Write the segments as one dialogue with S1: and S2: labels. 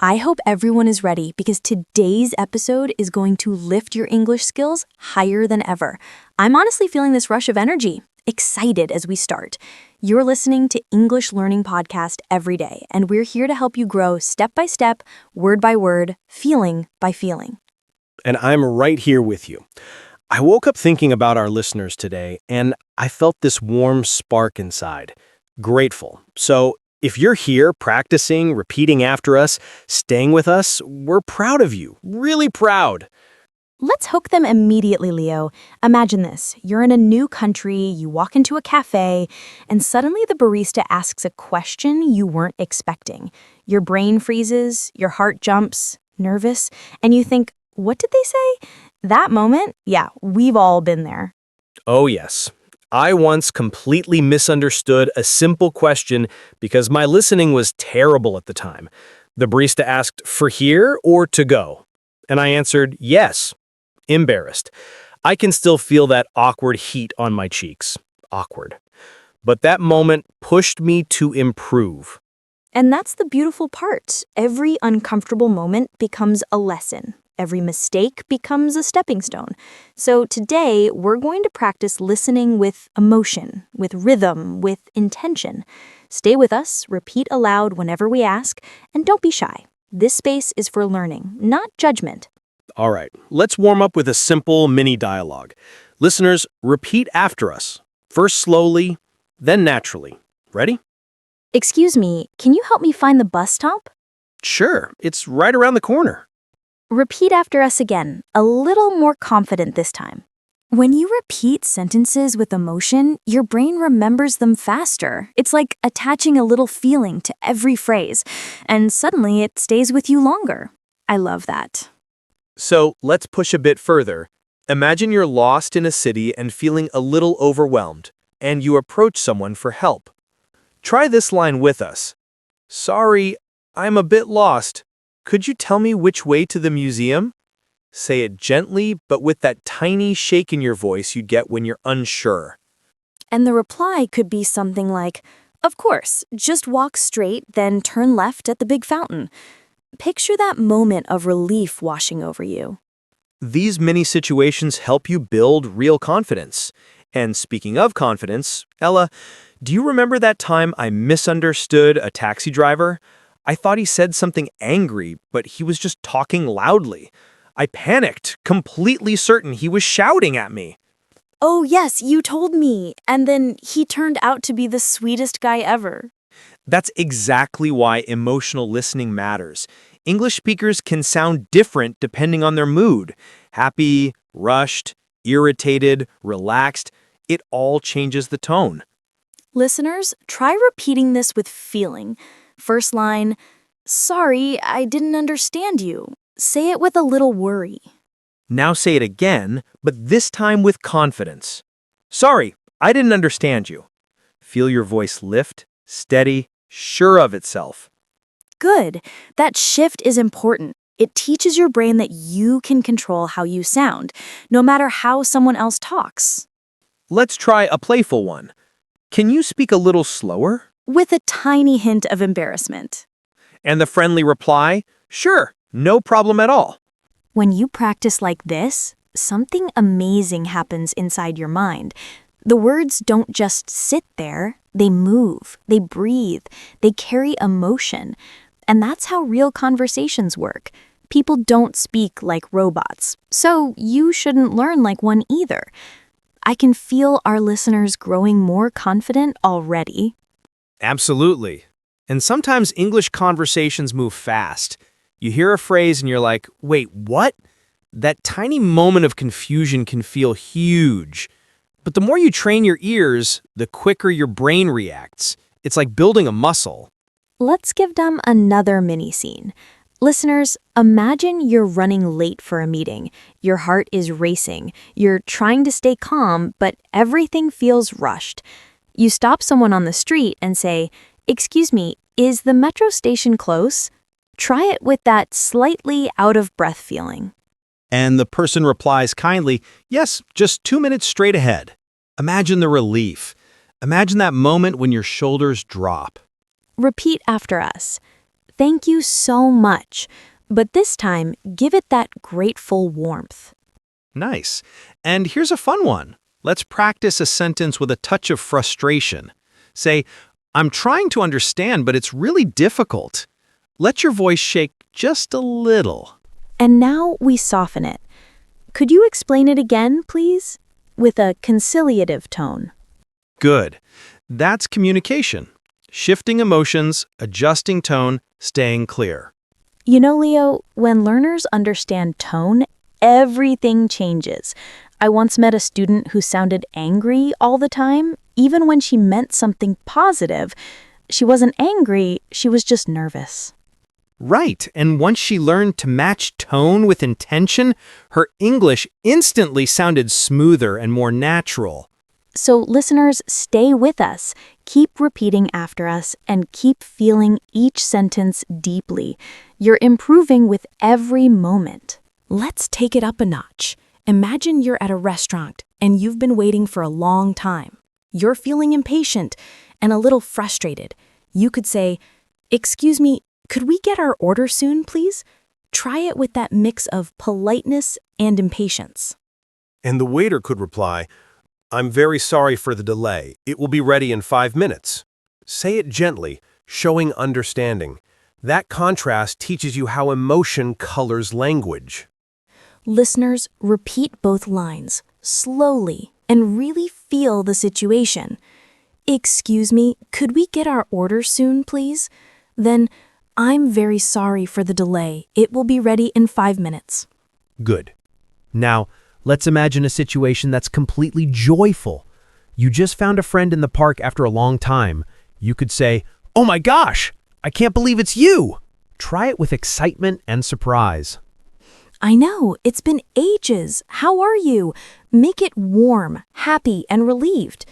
S1: I hope everyone is ready because today's episode is going to lift your English skills higher than ever. I'm honestly feeling this rush of energy, excited as we start. You're listening to English Learning Podcast every day, and we're here to help you grow step by step, word by word, feeling by feeling.
S2: And I'm right here with you. I woke up thinking about our listeners today, and I felt this warm spark inside. Grateful. So if you're here practicing, repeating after us, staying with us, we're proud of you. Really proud.
S1: Let's hook them immediately, Leo. Imagine this. You're in a new country, you walk into a cafe, and suddenly the barista asks a question you weren't expecting. Your brain freezes, your heart jumps, nervous, and you think, what did they say? That moment, yeah, we've all been there.
S2: Oh, yes. I once completely misunderstood a simple question because my listening was terrible at the time. The barista asked, for here or to go? And I answered, yes. Embarrassed. I can still feel that awkward heat on my cheeks. Awkward. But that moment pushed me to improve.
S1: And that's the beautiful part. Every uncomfortable moment becomes a lesson. Every mistake becomes a stepping stone. So today, we're going to practice listening with emotion, with rhythm, with intention. Stay with us, repeat aloud whenever we ask, and don't be shy. This space is for learning, not judgment.
S2: All right, let's warm up with a simple mini dialogue. Listeners, repeat after us. First slowly, then naturally. Ready?
S1: Excuse me, can you help me find the bus stop?
S2: Sure, it's right around the corner.
S1: Repeat after us again, a little more confident this time. When you repeat sentences with emotion, your brain remembers them faster. It's like attaching a little feeling to every phrase, and suddenly it stays with you longer. I love that.
S3: So let's push a bit further. Imagine you're lost in a city and feeling a little overwhelmed, and you approach someone for help. Try this line with us. Sorry, I'm a bit lost. Could you tell me which way to the museum? Say it gently, but with that tiny shake in your voice you'd get when you're unsure.
S1: And the reply could be something like, of course, just walk straight, then turn left at the big fountain. Picture that moment of relief washing over you.
S3: These mini situations help you build real confidence. And speaking of confidence, Ella, do you remember that time I misunderstood a taxi driver? I thought he said something angry, but he was just talking loudly. I panicked, completely certain he was shouting at me.
S1: Oh yes, you told me. And then he turned out to be the sweetest guy ever.
S3: That's exactly why emotional listening matters. English speakers can sound different depending on their mood. Happy, rushed, irritated, relaxed. It all changes the tone.
S1: Listeners, try repeating this with feeling. First line, sorry, I didn't understand you. Say it with a little worry.
S3: Now say it again, but this time with confidence. Sorry, I didn't understand you. Feel your voice lift, steady, sure of itself.
S1: Good. That shift is important. It teaches your brain that you can control how you sound, no matter how someone else talks.
S3: Let's try a playful one. Can you speak a little slower?
S1: With a tiny hint of embarrassment.
S3: And the friendly reply, sure, no problem at all.
S1: When you practice like this, something amazing happens inside your mind. The words don't just sit there, they move, they breathe, they carry emotion. And that's how real conversations work. People don't speak like robots, so you shouldn't learn like one either. I can feel our listeners growing more confident already.
S3: Absolutely. And sometimes English conversations move fast. You hear a phrase and you're like, wait, what? That tiny moment of confusion can feel huge. But the more you train your ears, the quicker your brain reacts. It's like building a muscle.
S1: Let's give them another mini scene. Listeners, imagine you're running late for a meeting. Your heart is racing. You're trying to stay calm, but everything feels rushed. You stop someone on the street and say, excuse me, is the metro station close? Try it with that slightly out-of-breath feeling.
S3: And the person replies kindly, yes, just 2 minutes straight ahead. Imagine the relief. Imagine that moment when your shoulders drop.
S1: Repeat after us. Thank you so much. But this time, give it that grateful warmth.
S3: Nice. And here's a fun one. Let's practice a sentence with a touch of frustration. Say, I'm trying to understand, but it's really difficult. Let your voice shake just a little.
S1: And now we soften it. Could you explain it again, please? With a conciliative tone.
S3: Good. That's communication. Shifting emotions, adjusting tone, staying clear.
S1: You know, Leo, when learners understand tone, everything changes. I once met a student who sounded angry all the time, even when she meant something positive. She wasn't angry, she was just nervous.
S3: Right, and once she learned to match tone with intention, her English instantly sounded smoother and more natural.
S1: So listeners, stay with us. Keep repeating after us and keep feeling each sentence deeply. You're improving with every moment.
S4: Let's take it up a notch. Imagine you're at a restaurant and you've been waiting for a long time. You're feeling impatient and a little frustrated. You could say, "Excuse me, could we get our order soon, please?" Try it with that mix of politeness and impatience.
S2: And the waiter could reply, I'm very sorry for the delay. It will be ready in 5 minutes. Say it gently, showing understanding. That contrast teaches you how emotion colors language.
S4: Listeners, repeat both lines slowly and really feel the situation. "Excuse me, could we get our order soon, please?" Then, "I'm very sorry for the delay. It will be ready in 5 minutes."
S2: Good. Now, let's imagine a situation that's completely joyful. You just found a friend in the park after a long time. You could say, "Oh my gosh, I can't believe it's you." Try it with excitement and surprise.
S4: "I know, it's been ages. How are you?" Make it warm, happy, and relieved.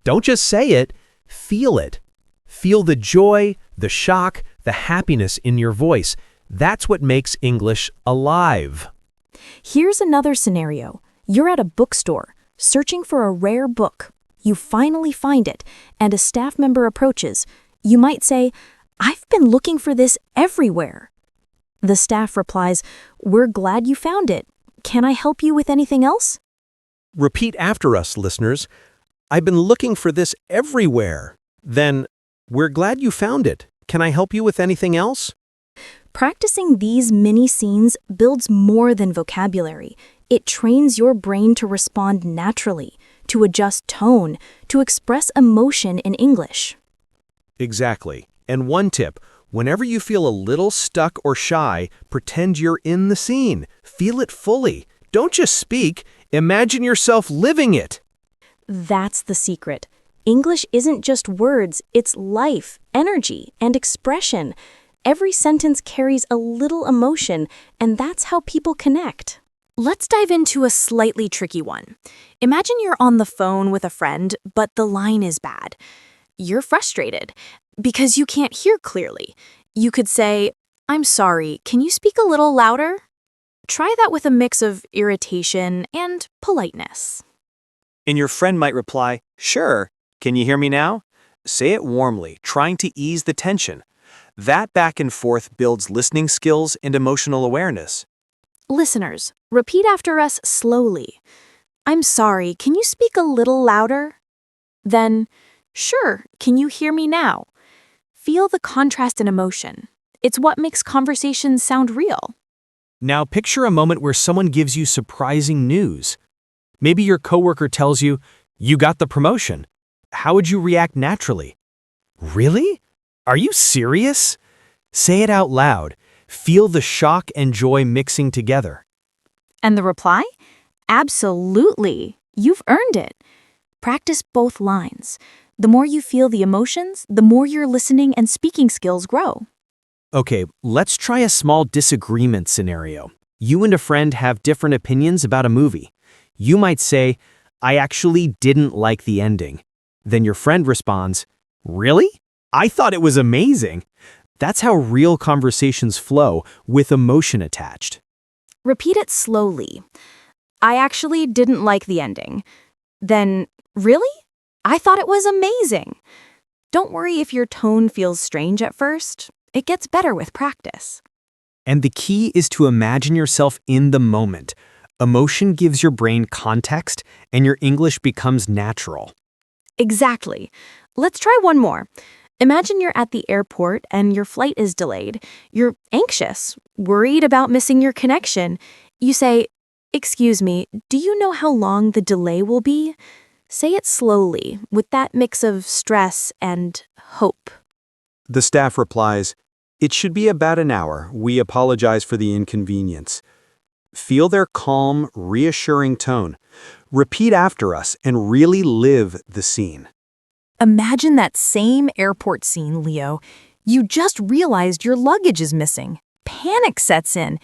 S2: Don't just say it, feel it. Feel the joy, the shock, the happiness in your voice. That's what makes English alive.
S4: Here's another scenario. You're at a bookstore, searching for a rare book. You finally find it, and a staff member approaches. You might say, "I've been looking for this everywhere." The staff replies, "We're glad you found it. Can I help you with anything else?"
S2: Repeat after us, listeners. I've been looking for this everywhere. Then, we're glad you found it. Can I help you with anything else?
S4: Practicing these mini scenes builds more than vocabulary. It trains your brain to respond naturally, to adjust tone, to express emotion in English.
S2: Exactly. And one tip, whenever you feel a little stuck or shy, pretend you're in the scene. Feel it fully. Don't just speak. Imagine yourself living it.
S4: That's the secret. English isn't just words, it's life, energy, and expression. Every sentence carries a little emotion, and that's how people connect. Let's dive into a slightly tricky one. Imagine you're on the phone with a friend, but the line is bad. You're frustrated because you can't hear clearly. You could say, "I'm sorry, can you speak a little louder?" Try that with a mix of irritation and politeness.
S3: And your friend might reply, "Sure, can you hear me now?" Say it warmly, trying to ease the tension. That back and forth builds listening skills and emotional awareness.
S4: Listeners, repeat after us slowly. "I'm sorry, can you speak a little louder?" Then, "Sure, can you hear me now?" Feel the contrast in emotion. It's what makes conversations sound real.
S2: Now picture a moment where someone gives you surprising news. Maybe your coworker tells you, you got the promotion. How would you react naturally? Really? Are you serious? Say it out loud. Feel the shock and joy mixing together.
S4: And the reply? Absolutely. You've earned it. Practice both lines. The more you feel the emotions, the more your listening and speaking skills grow.
S2: Okay, let's try a small disagreement scenario. You and a friend have different opinions about a movie. You might say, I actually didn't like the ending. Then your friend responds, Really? I thought it was amazing. That's how real conversations flow, with emotion attached.
S4: Repeat it slowly. I actually didn't like the ending. Then, really? I thought it was amazing. Don't worry if your tone feels strange at first.
S1: It gets better with practice.
S5: And the key is to imagine yourself in the moment. Emotion gives your brain context, and your English becomes natural.
S1: Exactly. Let's try one more. Imagine you're at the airport and your flight is delayed. You're anxious, worried about missing your connection. You say, "Excuse me, do you know how long the delay will be?" Say it slowly, with that mix of stress and hope.
S3: The staff replies, "It should be about an hour. We apologize for the inconvenience." Feel their calm, reassuring tone. Repeat after us and really live the scene.
S1: Imagine that same airport scene, Leo. You just realized your luggage is missing. Panic sets in.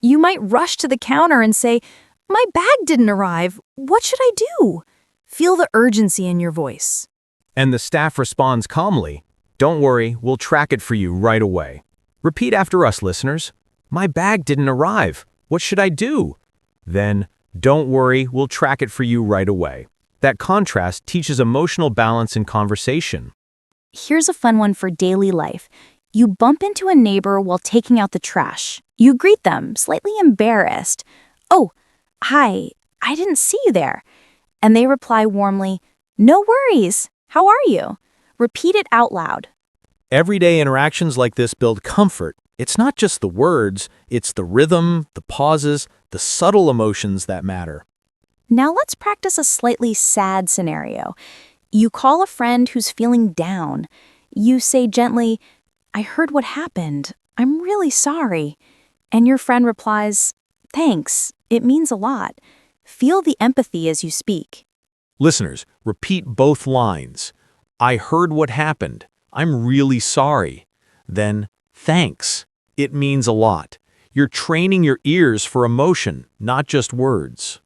S1: You might rush to the counter and say, "My bag didn't arrive. What should I do?" Feel the urgency in your voice.
S2: And the staff responds calmly, "Don't worry, we'll track it for you right away." Repeat after us, listeners. "My bag didn't arrive. What should I do?" Then, "Don't worry, we'll track it for you right away." That contrast teaches emotional balance in conversation.
S1: Here's a fun one for daily life. You bump into a neighbor while taking out the trash. You greet them, slightly embarrassed. "Oh, hi, I didn't see you there." And they reply warmly, "No worries. How are you?" Repeat it out loud.
S2: Everyday interactions like this build comfort. It's not just the words, it's the rhythm, the pauses, the subtle emotions that matter.
S1: Now let's practice a slightly sad scenario. You call a friend who's feeling down. You say gently, "I heard what happened. I'm really sorry." And your friend replies, "Thanks. It means a lot." Feel the empathy as you speak.
S2: Listeners, repeat both lines. "I heard what happened. I'm really sorry." Then, "Thanks. It means a lot." You're training your ears for emotion, not just words.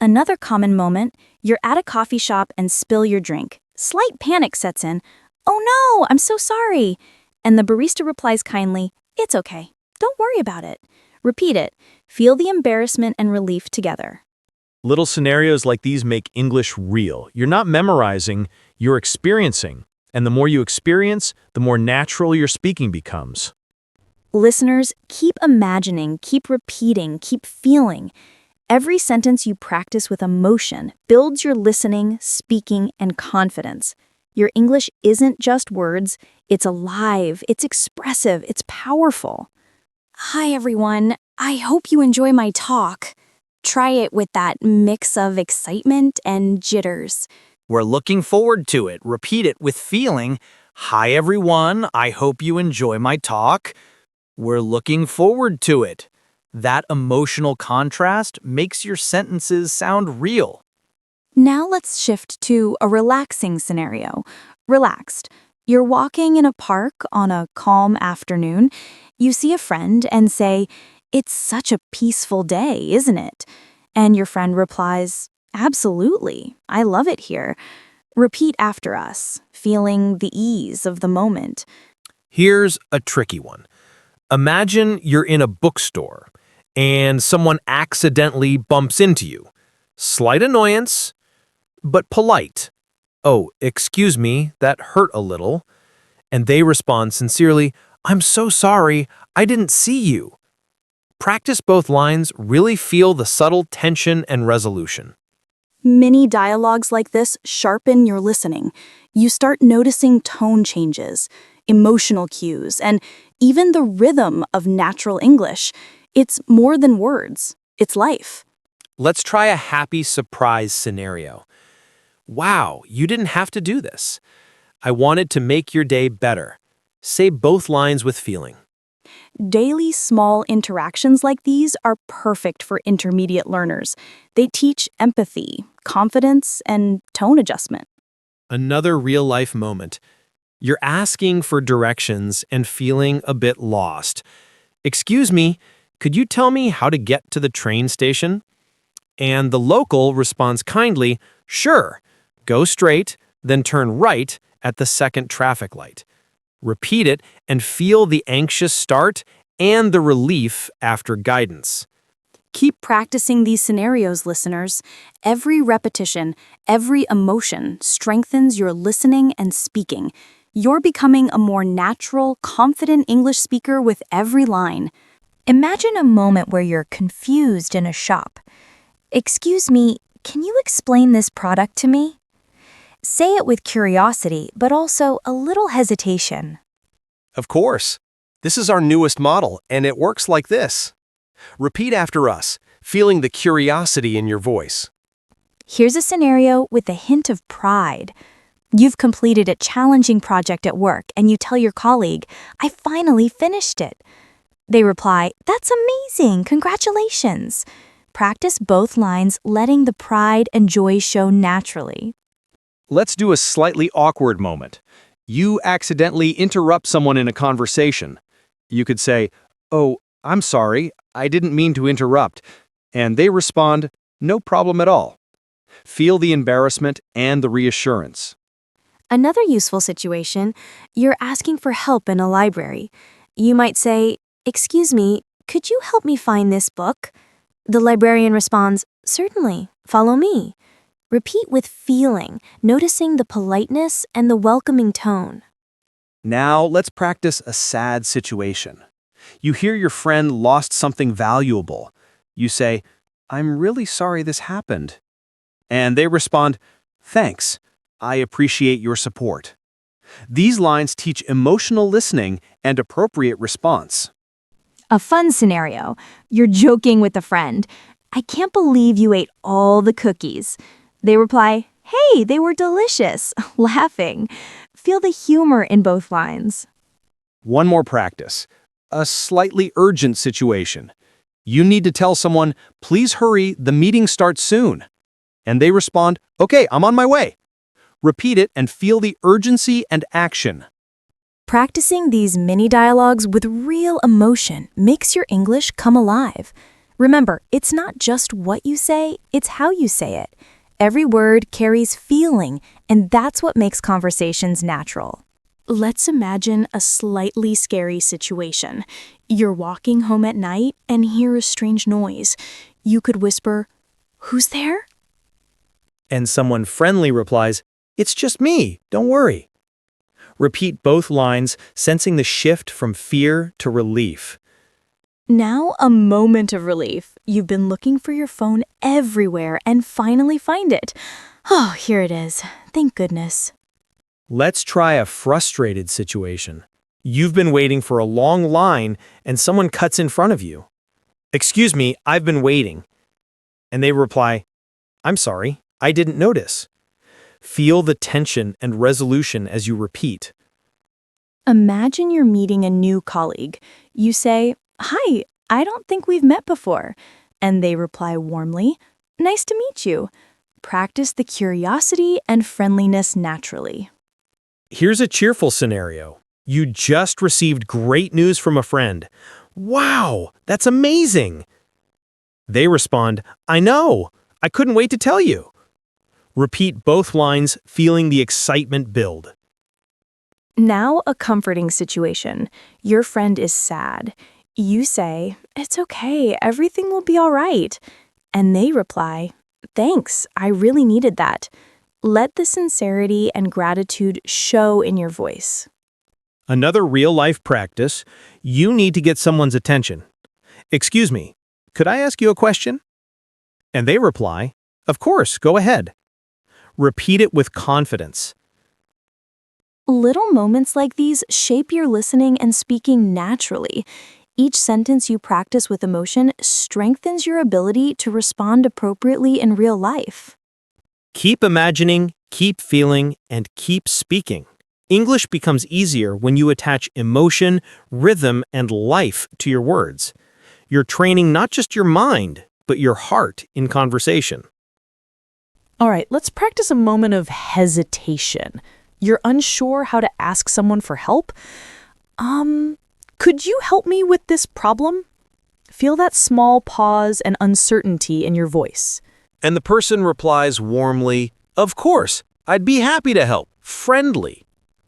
S1: Another common moment, you're at a coffee shop and spill your drink. Slight panic sets in. "Oh no, I'm so sorry." And the barista replies kindly, "It's okay. Don't worry about it." Repeat it. Feel the embarrassment and relief together.
S2: Little scenarios like these make English real. You're not memorizing, you're experiencing. And the more you experience, the more natural your speaking becomes.
S1: Listeners, keep imagining, keep repeating, keep feeling. Every sentence you practice with emotion builds your listening, speaking, and confidence. Your English isn't just words, it's alive, it's expressive, it's powerful. Hi everyone, I hope you enjoy my talk. Try it with that mix of excitement and jitters.
S6: We're looking forward to it. Repeat it with feeling. Hi everyone, I hope you enjoy my talk. We're looking forward to it. That emotional contrast makes your sentences sound real.
S1: Now let's shift to a relaxing scenario. Relaxed. You're walking in a park on a calm afternoon. You see a friend and say, "It's such a peaceful day, isn't it?" And your friend replies, "Absolutely. I love it here." Repeat after us, feeling the ease of the moment.
S2: Here's a tricky one. Imagine you're in a bookstore and someone accidentally bumps into you. Slight annoyance, but polite. "Oh, excuse me, that hurt a little." And they respond sincerely, "I'm so sorry, I didn't see you." Practice both lines, really feel the subtle tension and resolution.
S1: Mini dialogues like this sharpen your listening. You start noticing tone changes, emotional cues, and even the rhythm of natural English. It's more than words, it's life.
S2: Let's try a happy surprise scenario. "Wow, you didn't have to do this. I wanted to make your day better." Say both lines with feeling.
S1: Daily small interactions like these are perfect for intermediate learners. They teach empathy, confidence, and tone adjustment.
S2: Another real-life moment. You're asking for directions and feeling a bit lost. "Excuse me, could you tell me how to get to the train station?" And the local responds kindly, "Sure. Go straight, then turn right at the second traffic light." Repeat it and feel the anxious start and the relief after guidance.
S1: Keep practicing these scenarios, listeners. Every repetition, every emotion strengthens your listening and speaking. You're becoming a more natural, confident English speaker with every line. Imagine a moment where you're confused in a shop. "Excuse me, can you explain this product to me?" Say it with curiosity, but also a little hesitation.
S2: Of course. This is our newest model, and it works like this. Repeat after us, feeling the curiosity in your voice.
S1: Here's a scenario with a hint of pride. You've completed a challenging project at work and you tell your colleague, "I finally finished it." They reply, "That's amazing, congratulations." Practice both lines, letting the pride and joy show naturally.
S3: Let's do a slightly awkward moment. You accidentally interrupt someone in a conversation. You could say, "Oh, I'm sorry, I didn't mean to interrupt." And they respond, "No problem at all." Feel the embarrassment and the reassurance.
S1: Another useful situation, you're asking for help in a library. You might say, "Excuse me, could you help me find this book?" The librarian responds, "Certainly, follow me." Repeat with feeling, noticing the politeness and the welcoming tone.
S3: Now let's practice a sad situation. You hear your friend lost something valuable. You say, "I'm really sorry this happened." And they respond, "Thanks. I appreciate your support." These lines teach emotional listening and appropriate response.
S1: A fun scenario. You're joking with a friend. "I can't believe you ate all the cookies." They reply, "Hey, they were delicious," laughing. Feel the humor in both lines.
S3: One more practice. A slightly urgent situation. You need to tell someone, "Please hurry, the meeting starts soon." And they respond, "Okay, I'm on my way." Repeat it and feel the urgency and action.
S1: Practicing these mini dialogues with real emotion makes your English come alive. Remember, it's not just what you say, it's how you say it. Every word carries feeling, and that's what makes conversations natural. Let's imagine a slightly scary situation. You're walking home at night and hear a strange noise. You could whisper, "Who's there?"
S2: And someone friendly replies, "It's just me, don't worry." Repeat both lines, sensing the shift from fear to relief.
S1: Now a moment of relief. You've been looking for your phone everywhere and finally find it. Oh, here it is. Thank goodness.
S2: Let's try a frustrated situation. You've been waiting for a long line and someone cuts in front of you. "Excuse me, I've been waiting." And they reply, "I'm sorry, I didn't notice." Feel the tension and resolution as you repeat.
S1: Imagine you're meeting a new colleague. You say, "Hi, I don't think we've met before." And they reply warmly, "Nice to meet you." Practice the curiosity and friendliness naturally.
S2: Here's a cheerful scenario. You just received great news from a friend. "Wow, that's amazing." They respond, "I know. I couldn't wait to tell you." Repeat both lines, feeling the excitement build.
S1: Now a comforting situation. Your friend is sad. You say, "It's okay, everything will be all right." And they reply, "Thanks, I really needed that." Let the sincerity and gratitude show in your voice.
S2: Another real-life practice, you need to get someone's attention. "Excuse me, could I ask you a question?" And they reply, "Of course, go ahead." Repeat it with confidence.
S1: Little moments like these shape your listening and speaking naturally. Each sentence you practice with emotion strengthens your ability to respond appropriately in real life.
S2: Keep imagining, keep feeling, and keep speaking. English becomes easier when you attach emotion, rhythm, and life to your words. You're training not just your mind, but your heart in conversation.
S4: All right, let's practice a moment of hesitation. You're unsure how to ask someone for help? Could you help me with this problem? Feel that small pause and uncertainty in your voice.
S3: And the person replies warmly, "Of course, I'd be happy to help." Friendly.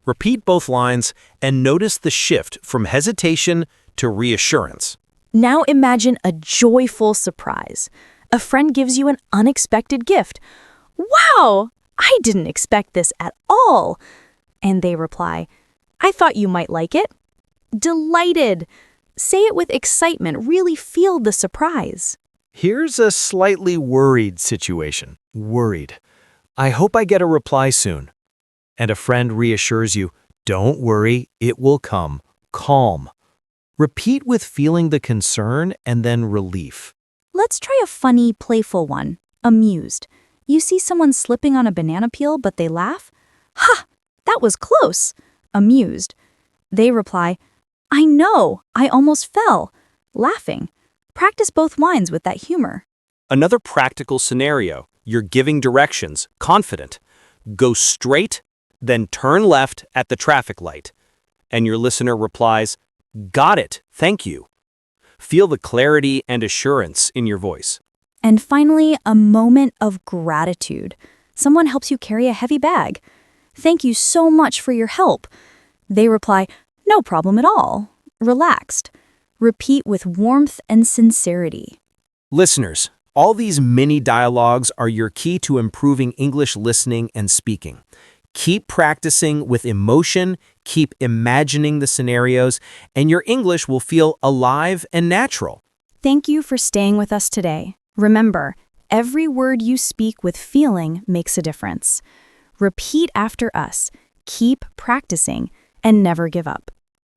S3: Repeat both lines and notice the shift from hesitation to reassurance.
S1: Now imagine a joyful surprise. A friend gives you an unexpected gift. "Wow! I didn't expect this at all."
S4: And they reply, I thought you might like it. Delighted. Say it with excitement, really feel the surprise.
S2: Here's a slightly worried situation. Worried. I hope I get a reply soon. And a friend reassures you, don't worry, it will come. Calm. Repeat with feeling the concern and then relief.
S1: Let's try a funny, playful one. Amused. You see someone slipping on a banana peel, but they laugh? Ha! That was close. Amused. They reply, I know, I almost fell. Laughing. Practice both lines with that humor.
S2: Another practical scenario. You're giving directions, confident. Go straight, then turn left at the traffic light. And your listener replies, got it, thank you. Feel the clarity and assurance in your voice.
S1: And finally, a moment of gratitude. Someone helps you carry a heavy bag. Thank you so much for your help. They reply, no problem at all. Relaxed. Repeat with warmth and sincerity.
S2: Listeners, all these mini dialogues are your key to improving English listening and speaking. Keep practicing with emotion, keep imagining the scenarios, and your English will feel alive and natural.
S1: Thank you for staying with us today. Remember, every word you speak with feeling makes a difference. Repeat after us, keep practicing, and never give up.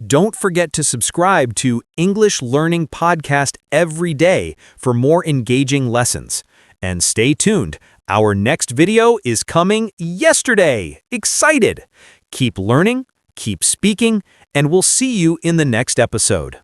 S2: Don't forget to subscribe to English Learning Podcast every day for more engaging lessons. And stay tuned. Our next video is coming yesterday. Excited! Keep learning, keep speaking, and we'll see you in the next episode.